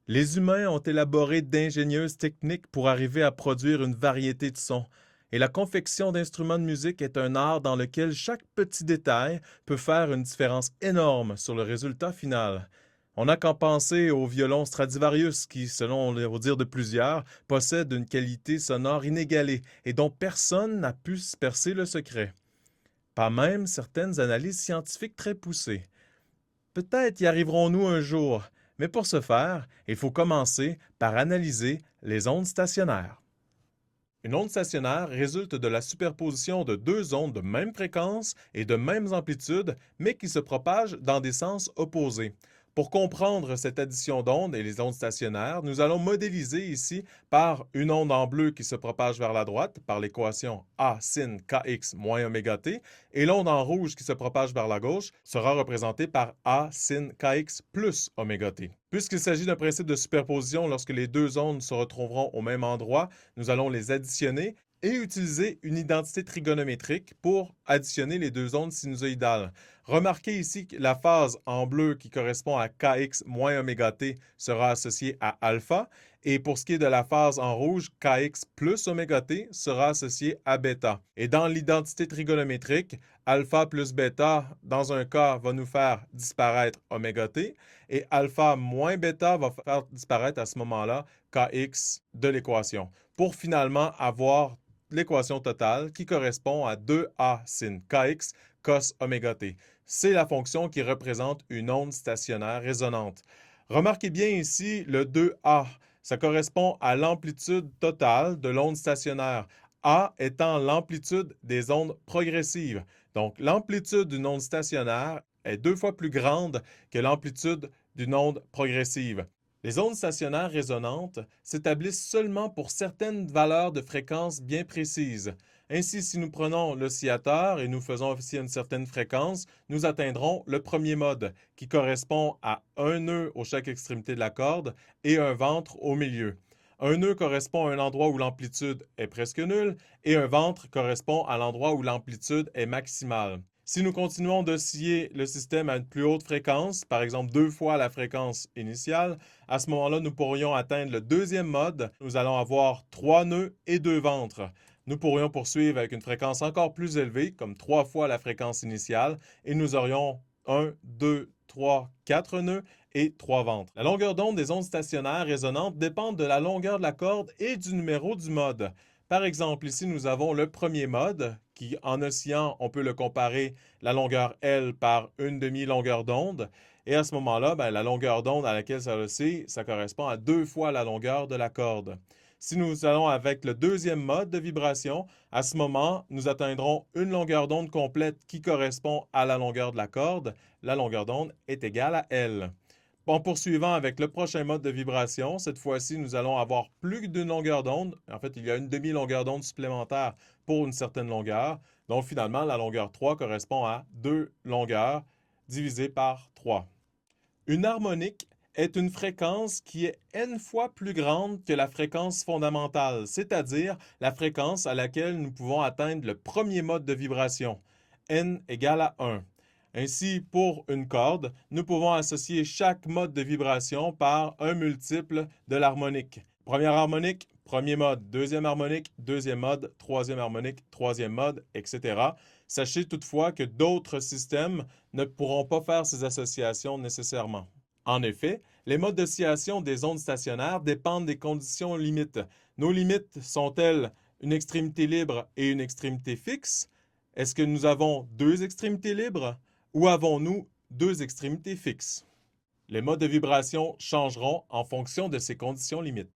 Les humains ont élaboré d'ingénieuses techniques pour arriver à produire une variété de sons, et la confection d'instruments de musique est un art dans lequel chaque petit détail peut faire une différence énorme sur le résultat final. On n'a qu'à penser au violon Stradivarius qui, selon le dire de plusieurs, possède une qualité sonore inégalée et dont personne n'a pu se percer le secret. Pas même certaines analyses scientifiques très poussées. Peut-être y arriverons-nous un jour, mais pour ce faire, il faut commencer par analyser les ondes stationnaires. Une onde stationnaire résulte de la superposition de deux ondes de même fréquence et de mêmes amplitudes, mais qui se propagent dans des sens opposés. Pour comprendre cette addition d'ondes et les ondes stationnaires, nous allons modéliser ici par une onde en bleu qui se propage vers la droite par l'équation A sin kx moins oméga t, et l'onde en rouge qui se propage vers la gauche sera représentée par A sin kx plus oméga t. Puisqu'il s'agit d'un principe de superposition, lorsque les deux ondes se retrouveront au même endroit, nous allons les additionner et utiliser une identité trigonométrique pour additionner les deux ondes sinusoïdales. Remarquez ici que la phase en bleu qui correspond à kx moins oméga t sera associée à alpha, et pour ce qui est de la phase en rouge, kx plus oméga t sera associé à bêta. Et dans l'identité trigonométrique, alpha plus bêta, dans un cas, va nous faire disparaître oméga t, et alpha moins bêta va faire disparaître à ce moment-là kx de l'équation, pour finalement avoir l'équation totale qui correspond à 2a sin kx cos oméga t. C'est la fonction qui représente une onde stationnaire résonante. Remarquez bien ici le 2a. Ça correspond à l'amplitude totale de l'onde stationnaire. A étant l'amplitude des ondes progressives. Donc, l'amplitude d'une onde stationnaire est deux fois plus grande que l'amplitude d'une onde progressive. Les ondes stationnaires résonantes s'établissent seulement pour certaines valeurs de fréquence bien précises. Ainsi, si nous prenons l'oscillateur et nous faisons officier une certaine fréquence, nous atteindrons le premier mode, qui correspond à un nœud au chaque extrémité de la corde et un ventre au milieu. Un nœud correspond à un endroit où l'amplitude est presque nulle et un ventre correspond à l'endroit où l'amplitude est maximale. Si nous continuons d'osciller le système à une plus haute fréquence, par exemple deux fois la fréquence initiale, à ce moment-là, nous pourrions atteindre le deuxième mode. Nous allons avoir trois nœuds et deux ventres. Nous pourrions poursuivre avec une fréquence encore plus élevée, comme trois fois la fréquence initiale, et nous aurions un, deux, trois, quatre nœuds et trois ventres. La longueur d'onde des ondes stationnaires résonantes dépend de la longueur de la corde et du numéro du mode. Par exemple, ici, nous avons le premier mode, qui, en oscillant, on peut le comparer la longueur L par une demi-longueur d'onde. Et à ce moment-là, la longueur d'onde à laquelle ça oscille, ça correspond à deux fois la longueur de la corde. Si nous allons avec le deuxième mode de vibration, à ce moment, nous atteindrons une longueur d'onde complète qui correspond à la longueur de la corde. La longueur d'onde est égale à L. En poursuivant avec le prochain mode de vibration, cette fois-ci, nous allons avoir plus d'une longueur d'onde. En fait, il y a une demi-longueur d'onde supplémentaire pour une certaine longueur. Donc, finalement, la longueur 3 correspond à 2 longueurs divisées par 3. Une harmonique est une fréquence qui est n fois plus grande que la fréquence fondamentale, c'est-à-dire la fréquence à laquelle nous pouvons atteindre le premier mode de vibration, n égale à 1. Ainsi, pour une corde, nous pouvons associer chaque mode de vibration par un multiple de l'harmonique. Première harmonique, premier mode, deuxième harmonique, deuxième mode, troisième harmonique, troisième mode, etc. Sachez toutefois que d'autres systèmes ne pourront pas faire ces associations nécessairement. En effet, les modes d'oscillation des ondes stationnaires dépendent des conditions limites. Nos limites sont-elles une extrémité libre et une extrémité fixe? Est-ce que nous avons deux extrémités libres? Ou avons-nous deux extrémités fixes? Les modes de vibration changeront en fonction de ces conditions limites.